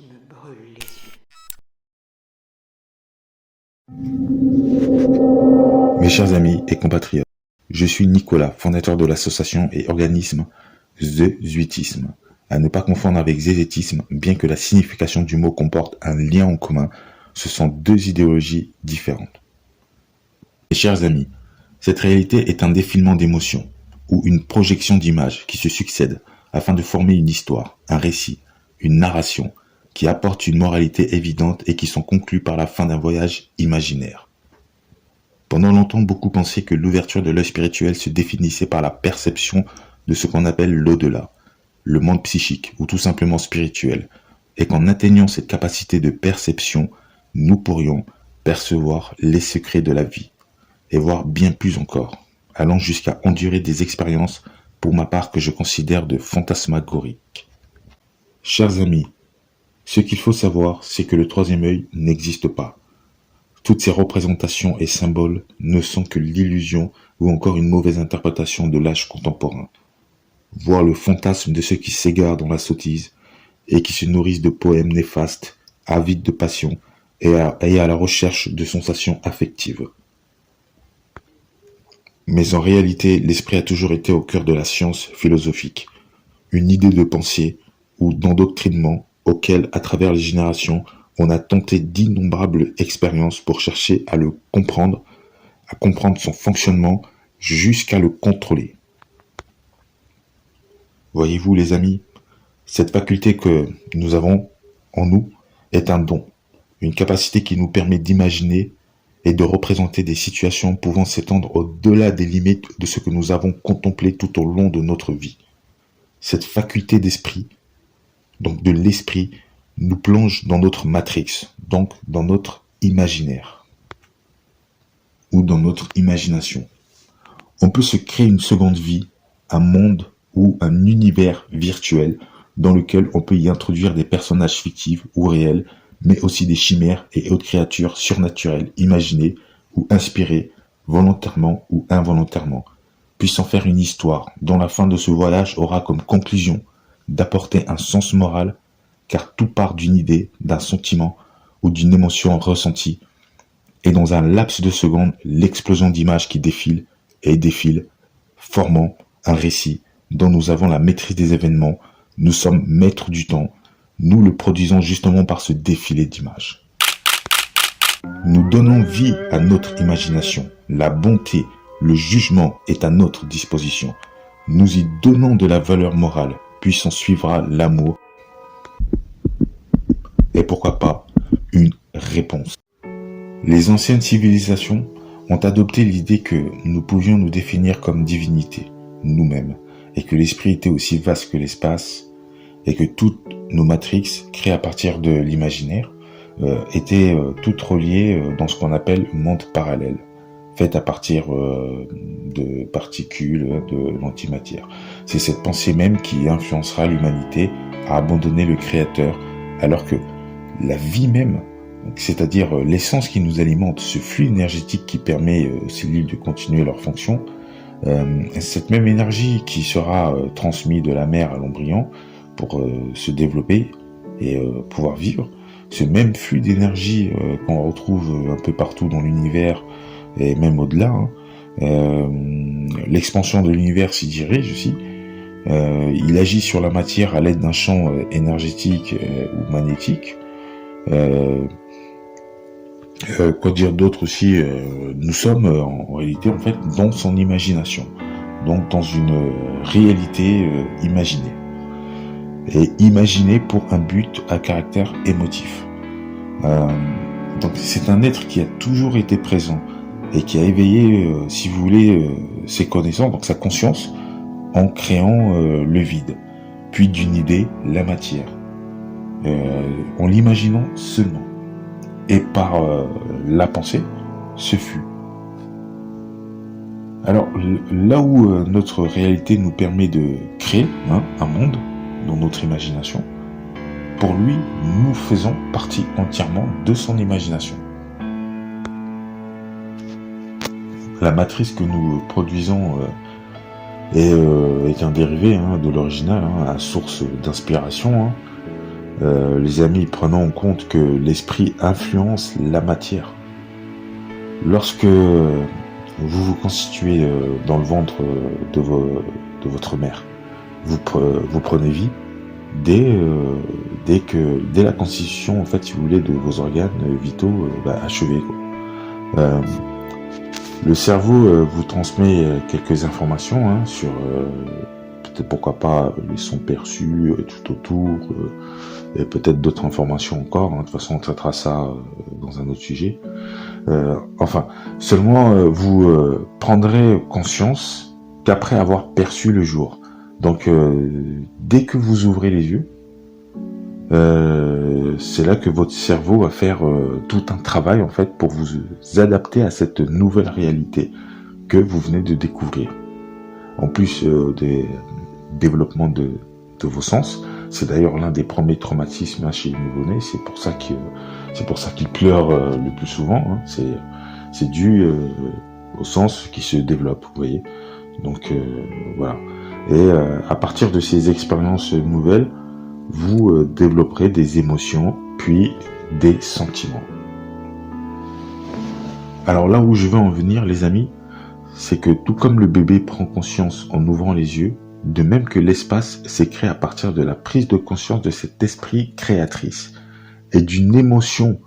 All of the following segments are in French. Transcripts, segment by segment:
qui me brûle les yeux. Mes chers amis et compatriotes, je suis Nicolas, fondateur de l'association et organisme Zézuitisme, à ne pas confondre avec zézétisme, bien que la signification du mot comporte un lien en commun, ce sont deux idéologies différentes. Mes chers amis, cette réalité est un défilement d'émotions, ou une projection d'images qui se succèdent afin de former une histoire, un récit, une narration, qui apporte une moralité évidente et qui sont conclues par la fin d'un voyage imaginaire. Pendant longtemps, beaucoup pensaient que l'ouverture de l'œil spirituel se définissait par la perception de ce qu'on appelle l'au-delà, le monde psychique ou tout simplement spirituel, et qu'en atteignant cette capacité de perception, nous pourrions percevoir les secrets de la vie, et voir bien plus encore, allant jusqu'à endurer des expériences, pour ma part, que je considère de fantasmagoriques. Chers amis, ce qu'il faut savoir, c'est que le troisième œil n'existe pas. Toutes ces représentations et symboles ne sont que l'illusion ou encore une mauvaise interprétation de l'âge contemporain, voire le fantasme de ceux qui s'égarent dans la sottise et qui se nourrissent de poèmes néfastes, avides de passion et à la recherche de sensations affectives. Mais en réalité, l'esprit a toujours été au cœur de la science philosophique, une idée de pensée ou d'endoctrinement auquel, à travers les générations, on a tenté d'innombrables expériences pour chercher à le comprendre, à comprendre son fonctionnement, jusqu'à le contrôler. Voyez-vous les amis, cette faculté que nous avons en nous est un don, une capacité qui nous permet d'imaginer et de représenter des situations pouvant s'étendre au-delà des limites de ce que nous avons contemplé tout au long de notre vie. Cette faculté d'esprit, donc de l'esprit, nous plonge dans notre matrix, donc dans notre imaginaire, ou dans notre imagination. On peut se créer une seconde vie, un monde ou un univers virtuel dans lequel on peut y introduire des personnages fictifs ou réels, mais aussi des chimères et autres créatures surnaturelles imaginées ou inspirées, volontairement ou involontairement, puissant faire une histoire dont la fin de ce voyage aura comme conclusion d'apporter un sens moral, car tout part d'une idée, d'un sentiment ou d'une émotion ressentie, et dans un laps de secondes, l'explosion d'images qui défilent et défilent, formant un récit dont nous avons la maîtrise des événements, nous sommes maîtres du temps, nous le produisons justement par ce défilé d'images. Nous donnons vie à notre imagination, la bonté, le jugement est à notre disposition. Nous y donnons de la valeur morale, puis s'en suivra l'amour. Et pourquoi pas une réponse. Les anciennes civilisations ont adopté l'idée que nous pouvions nous définir comme divinité, nous-mêmes, et que l'esprit était aussi vaste que l'espace, et que toutes nos matrix, créées à partir de l'imaginaire, étaient toutes reliées dans ce qu'on appelle monde parallèle, fait à partir de particules de l'antimatière. C'est cette pensée même qui influencera l'humanité à abandonner le Créateur, alors que la vie même, c'est-à-dire l'essence qui nous alimente, ce flux énergétique qui permet aux cellules de continuer leur fonction, cette même énergie qui sera transmise de la mère à l'embryon pour se développer et pouvoir vivre, ce même flux d'énergie qu'on retrouve un peu partout dans l'univers et même au-delà, l'expansion de l'univers s'y dirige aussi. Il agit sur la matière à l'aide d'un champ énergétique ou magnétique. Quoi dire d'autre aussi, nous sommes en réalité en fait dans son imagination, donc dans une réalité imaginée, et imaginée pour un but à caractère émotif. Donc c'est un être qui a toujours été présent et qui a éveillé, si vous voulez, ses connaissances, donc sa conscience, en créant le vide, puis d'une idée, la matière, en l'imaginant seulement, et par la pensée, ce fut. Alors, là où notre réalité nous permet de créer un monde dans notre imagination, pour lui, nous faisons partie entièrement de son imagination. La matrice que nous produisons est un dérivé de l'original, à source d'inspiration, Les amis, prenons en compte que l'esprit influence la matière. Lorsque vous vous constituez dans le ventre de votre mère, vous prenez vie dès la constitution, en fait, si vous voulez, de vos organes vitaux achevés, quoi. Le cerveau vous transmet quelques informations sur peut-être pourquoi pas les sons perçus tout autour, et peut-être d'autres informations encore. De toute façon, on traitera ça dans un autre sujet. Seulement vous prendrez conscience qu'après avoir perçu le jour. Donc, dès que vous ouvrez les yeux, c'est là que votre cerveau va faire tout un travail en fait pour vous adapter à cette nouvelle réalité que vous venez de découvrir. En plus des développements de vos sens, c'est d'ailleurs l'un des premiers traumatismes chez les nouveau-nés. C'est pour ça qu'ils pleurent le plus souvent. C'est dû au sens qui se développe, vous voyez. Donc voilà. Et à partir de ces expériences nouvelles, vous développerez des émotions, puis des sentiments. Alors là où je veux en venir, les amis, c'est que tout comme le bébé prend conscience en ouvrant les yeux, de même que l'espace s'est créé à partir de la prise de conscience de cet esprit créatrice, et d'une émotion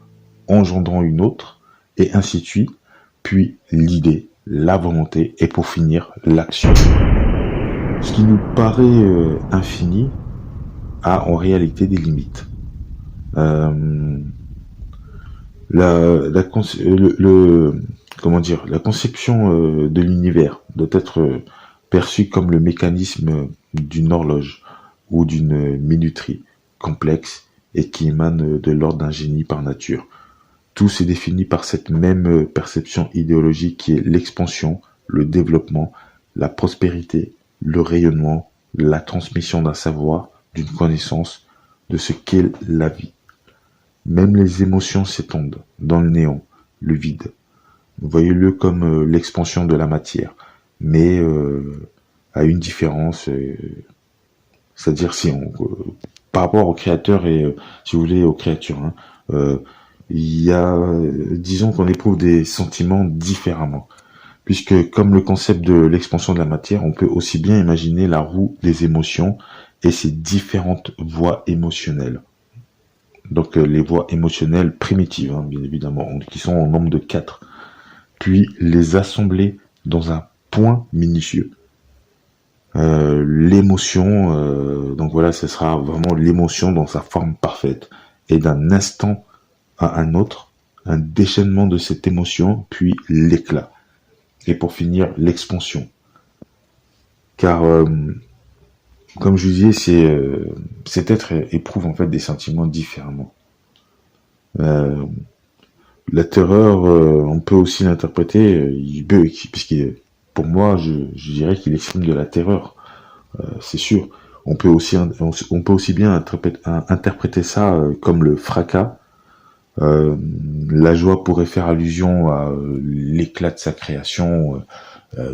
engendrant une autre, et ainsi de suite, puis l'idée, la volonté, et pour finir, l'action. Ce qui nous paraît infini, a en réalité des limites. La conception de l'univers doit être perçue comme le mécanisme d'une horloge ou d'une minuterie complexe et qui émane de l'ordre d'un génie par nature. Tout s'est défini par cette même perception idéologique qui est l'expansion, le développement, la prospérité, le rayonnement, la transmission d'un savoir, d'une connaissance de ce qu'est la vie. Même les émotions s'étendent dans le néant, le vide. Voyez-le comme l'expansion de la matière, mais à une différence, c'est-à-dire par rapport au créateur et, si vous voulez, aux créatures, il y a, disons qu'on éprouve des sentiments différemment. Puisque comme le concept de l'expansion de la matière, on peut aussi bien imaginer la roue des émotions et ses différentes voies émotionnelles. Donc les voies émotionnelles primitives, bien évidemment, qui sont au nombre de 4. Puis les assembler dans un point minutieux. L'émotion, donc voilà, ce sera vraiment l'émotion dans sa forme parfaite. Et d'un instant à un autre, un déchaînement de cette émotion, puis l'éclat. Et pour finir, l'expansion. Car, comme je vous disais, cet être éprouve en fait des sentiments différemment. La terreur, on peut aussi l'interpréter, puisqu'il, pour moi, je dirais qu'il exprime de la terreur. C'est sûr. On peut aussi bien interpréter ça comme le fracas. La joie pourrait faire allusion à l'éclat de sa création,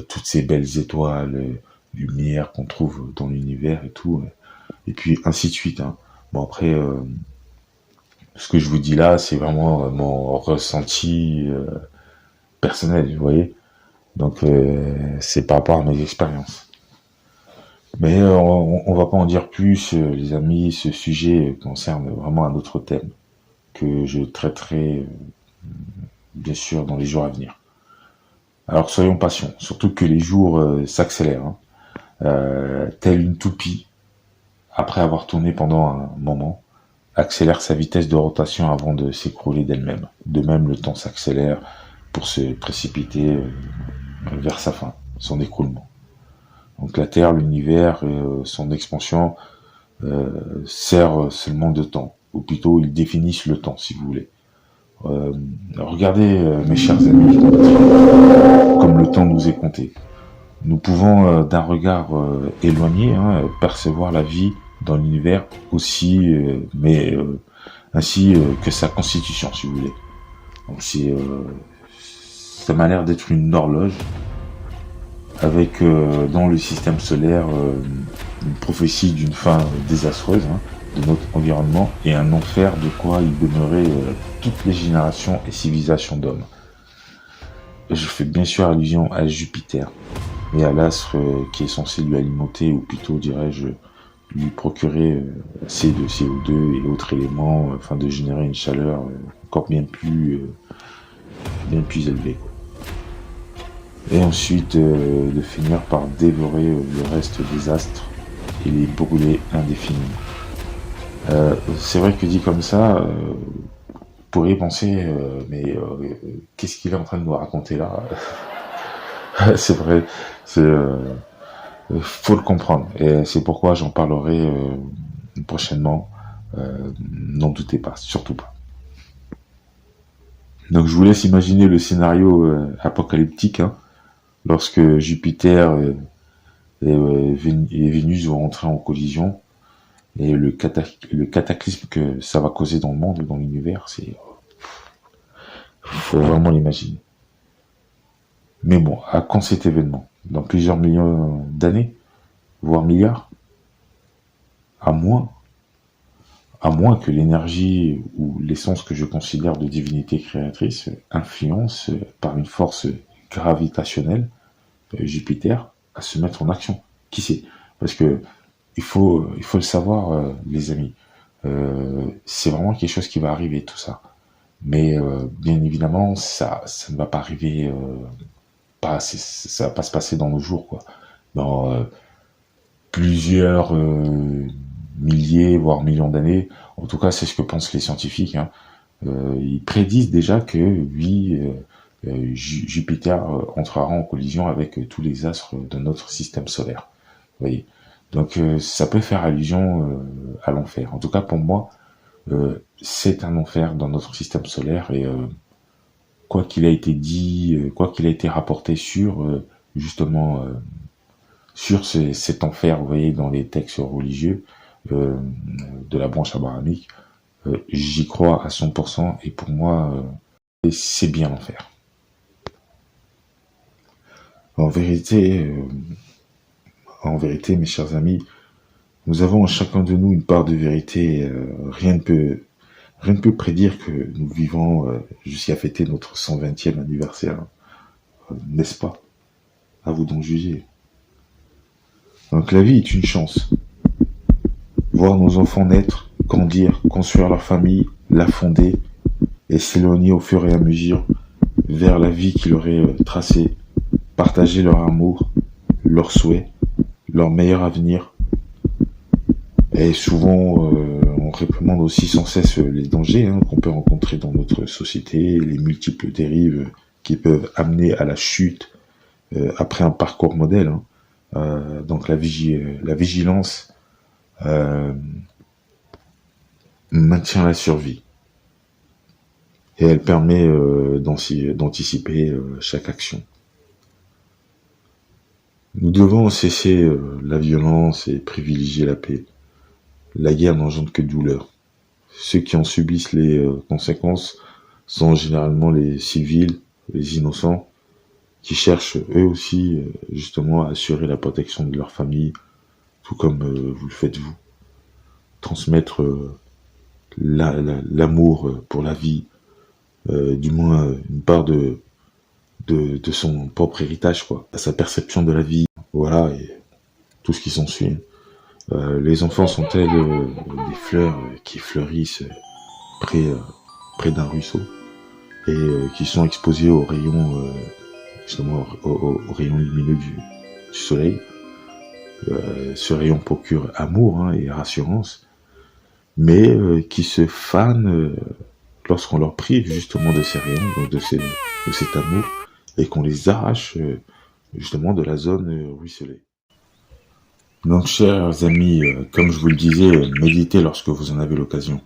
toutes ces belles étoiles, lumière qu'on trouve dans l'univers et tout, et puis ainsi de suite. Bon après, ce que je vous dis là, c'est vraiment mon ressenti personnel, vous voyez. Donc c'est par rapport à mes expériences. Mais on va pas en dire plus, les amis. Ce sujet concerne vraiment un autre thème que je traiterai bien sûr dans les jours à venir. Alors soyons patients, surtout que les jours s'accélèrent, telle une toupie, après avoir tourné pendant un moment, accélère sa vitesse de rotation avant de s'écrouler d'elle-même. De même, le temps s'accélère pour se précipiter vers sa fin, son écroulement. Donc la Terre, l'univers, son expansion sert seulement de temps, ou plutôt ils définissent le temps, si vous voulez. Regardez, mes chers amis, comme le temps nous est compté. Nous pouvons, d'un regard éloigné, percevoir la vie dans l'univers aussi, ainsi que sa constitution, si vous voulez. Donc ça m'a l'air d'être une horloge avec dans le système solaire une prophétie d'une fin désastreuse, de notre environnement et un enfer de quoi il demeurait toutes les générations et civilisations d'hommes. Je fais bien sûr allusion à Jupiter et à l'astre qui est censé lui alimenter, ou plutôt dirais-je lui procurer assez de CO2 et autres éléments afin de générer une chaleur encore bien plus élevée. Et ensuite de finir par dévorer le reste des astres et les brûler indéfiniment. C'est vrai que dit comme ça, vous pourriez penser, mais qu'est-ce qu'il est en train de nous raconter là? C'est vrai, faut le comprendre. Et c'est pourquoi j'en parlerai prochainement. N'en doutez pas, surtout pas. Donc je vous laisse imaginer le scénario apocalyptique, hein, lorsque Jupiter et Vénus vont entrer en collision, et le cataclysme que ça va causer dans le monde, dans l'univers, faut vraiment l'imaginer. Mais bon, à quand cet événement? Dans plusieurs millions d'années, voire milliards? À moins que l'énergie ou l'essence que je considère de divinité créatrice influence par une force gravitationnelle Jupiter à se mettre en action. Qui sait? Parce que il faut le savoir, les amis. C'est vraiment quelque chose qui va arriver, tout ça. Mais bien évidemment, ça ne va pas arriver, ça va pas se passer dans nos jours, quoi. Dans plusieurs milliers, voire millions d'années. En tout cas, c'est ce que pensent les scientifiques, hein. Ils prédisent déjà que oui, Jupiter entrera en collision avec tous les astres de notre système solaire. Vous voyez. Donc ça peut faire allusion à l'enfer. En tout cas pour moi, c'est un enfer dans notre système solaire, et quoi qu'il a été dit, quoi qu'il a été rapporté sur justement sur cet enfer, vous voyez, dans les textes religieux de la branche abrahamique, j'y crois à 100%, et pour moi c'est bien l'enfer. En vérité, mes chers amis, nous avons en chacun de nous une part de vérité. Rien ne peut prédire que nous vivons jusqu'à fêter notre 120e anniversaire, n'est-ce pas? À vous d'en juger. Donc la vie est une chance. Voir nos enfants naître, grandir, construire leur famille, la fonder et s'éloigner au fur et à mesure vers la vie qui leur est tracée, partager leur amour, leurs souhaits, leur meilleur avenir. Et souvent, on réprimande aussi sans cesse les dangers qu'on peut rencontrer dans notre société, les multiples dérives qui peuvent amener à la chute après un parcours modèle. Donc la vigilance maintient la survie, et elle permet d'anticiper chaque action. Nous devons cesser la violence et privilégier la paix. La guerre n'engendre que douleur. Ceux qui en subissent les conséquences sont généralement les civils, les innocents, qui cherchent eux aussi justement à assurer la protection de leur famille, tout comme vous le faites vous. Transmettre l'amour pour la vie, du moins une part de son propre héritage, quoi, à sa perception de la vie, voilà, et tout ce qui s'ensuit. Les enfants sont tels des fleurs qui fleurissent près d'un ruisseau, et qui sont exposés aux rayons, justement aux rayons lumineux du soleil. Ce rayon procure amour et rassurance, mais qui se fanent lorsqu'on leur prive justement de ces rayons, donc de cet amour, et qu'on les arrache justement de la zone ruisselée. Donc, chers amis, comme je vous le disais, méditez lorsque vous en avez l'occasion.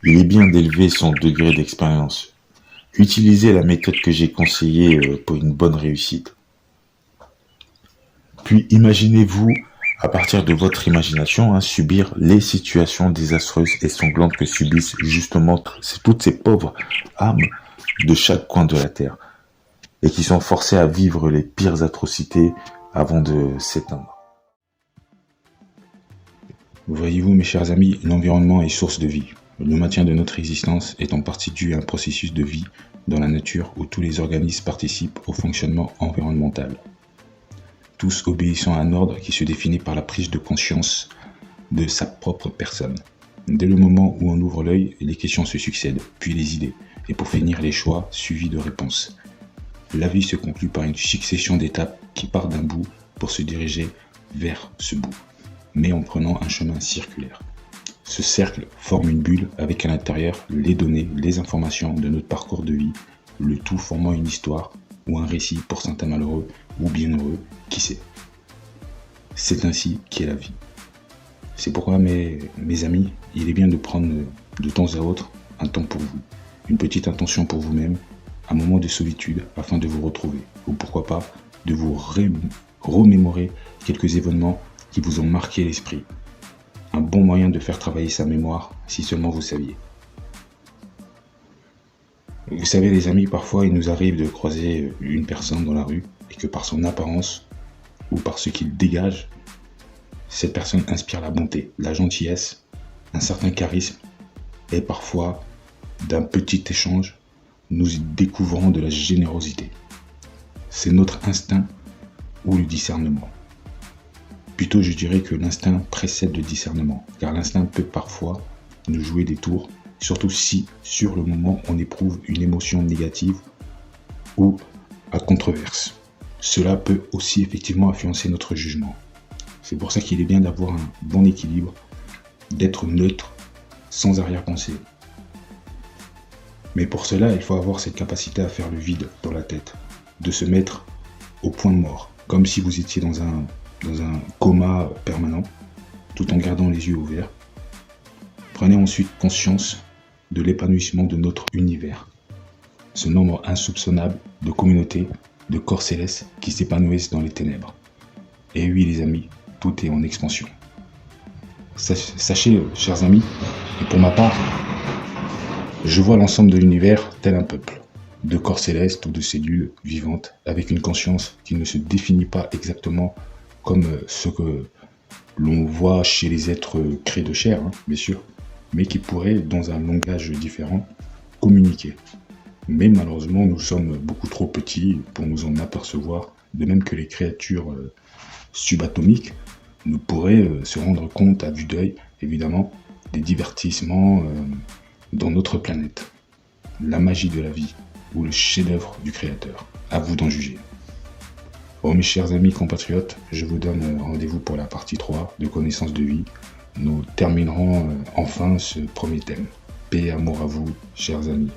Il est bien d'élever son degré d'expérience. Utilisez la méthode que j'ai conseillée pour une bonne réussite. Puis imaginez-vous, à partir de votre imagination, subir les situations désastreuses et sanglantes que subissent justement toutes ces pauvres âmes de chaque coin de la terre, et qui sont forcées à vivre les pires atrocités avant de s'éteindre. Voyez-vous, mes chers amis, l'environnement est source de vie. Le maintien de notre existence est en partie dû à un processus de vie dans la nature où tous les organismes participent au fonctionnement environnemental, tous obéissant à un ordre qui se définit par la prise de conscience de sa propre personne. Dès le moment où on ouvre l'œil, les questions se succèdent, puis les idées, et pour finir les choix suivis de réponses. La vie se conclut par une succession d'étapes qui partent d'un bout pour se diriger vers ce bout, mais en prenant un chemin circulaire. Ce cercle forme une bulle avec à l'intérieur les données, les informations de notre parcours de vie, le tout formant une histoire ou un récit pour certains malheureux ou bienheureux, qui sait. C'est ainsi qu'est la vie. C'est pourquoi, mes amis, il est bien de prendre de temps à autre un temps pour vous, une petite intention pour vous-même, un moment de solitude afin de vous retrouver, ou pourquoi pas de vous remémorer quelques événements qui vous ont marqué l'esprit. Un bon moyen de faire travailler sa mémoire, si seulement vous saviez. Vous savez les amis, parfois il nous arrive de croiser une personne dans la rue et que par son apparence ou par ce qu'il dégage, cette personne inspire la bonté, la gentillesse, un certain charisme et parfois d'un petit échange, nous y découvrons de la générosité. C'est notre instinct ou le discernement. Plutôt, je dirais que l'instinct précède le discernement, car l'instinct peut parfois nous jouer des tours, surtout si, sur le moment, on éprouve une émotion négative ou à controverse. Cela peut aussi effectivement influencer notre jugement. C'est pour ça qu'il est bien d'avoir un bon équilibre, d'être neutre, sans arrière-pensée. Mais pour cela, il faut avoir cette capacité à faire le vide dans la tête, de se mettre au point de mort, comme si vous étiez dans un coma permanent, tout en gardant les yeux ouverts. Prenez ensuite conscience de l'épanouissement de notre univers, ce nombre insoupçonnable de communautés, de corps célestes qui s'épanouissent dans les ténèbres. Et oui les amis, tout est en expansion. Sachez, chers amis, et pour ma part, je vois l'ensemble de l'univers tel un peuple, de corps célestes ou de cellules vivantes, avec une conscience qui ne se définit pas exactement comme ce que l'on voit chez les êtres créés de chair, bien sûr, mais qui pourraient, dans un langage différent, communiquer. Mais malheureusement, nous sommes beaucoup trop petits pour nous en apercevoir, de même que les créatures subatomiques nous pourraient se rendre compte à vue d'œil, évidemment, des divertissements dans notre planète. La magie de la vie, ou le chef-d'œuvre du Créateur. À vous d'en juger. Bon, mes chers amis compatriotes, je vous donne rendez-vous pour la partie 3 de Connaissance de vie. Nous terminerons enfin ce premier thème. Paix et amour à vous, chers amis.